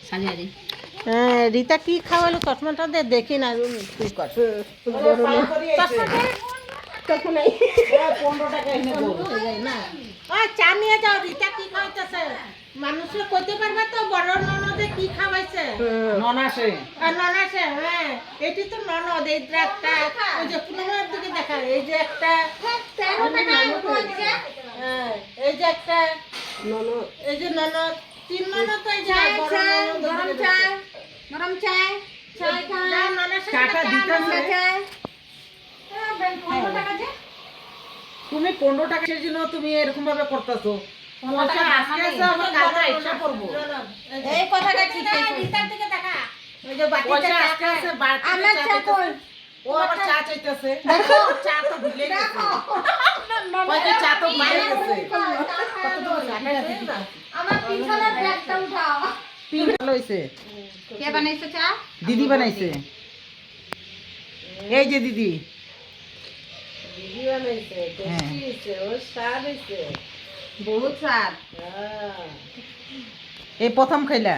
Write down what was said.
সাজিয়ে দিই। হ্যাঁ রিতা কি খাওয়ালো চশমাটা দে দেখি না তুই কর চা নিয়ে যাও রিতা কি খাওয়াইতেছে মানুষে কইতে পারবে তো বড় ননদে কি খাওয়াইছে ননাসে ননাসে হ্যাঁ এটি তো ননদ এই যে একটা ওই যে পুনমের দিকে দেখা এই যে একটা হ্যাঁ এই যে একটা ননদ এই যে ননদ তিন ননদ তো এই যে গরম চা গরম চা চাই খা চাটা দিতেছে তুমি 15 টাকা এর জন্য তুমি এরকম ভাবে করতেছো আজকে আমরা কালকে ইচ্ছা করব এই কথাটা ঠিক আছে রিতার দিকে দেখা ওই যে বাটিতে আজকে আছে আমার চা কই ও আবার চা চাইতেছে দেখো চা তো ভুলে গেছে ওই যে চা তো ভুলে গেছে আমার পিছনের ব্যাগটা উঠাও। ভালো হইছে কে বানাইছে চা? দিদি বানাইছে এই যে দিদি দিদি বানাইছে টেস্টি হইছে ও স্বাদ হইছে বহুত স্বাদ। এই প্রথম খাইলা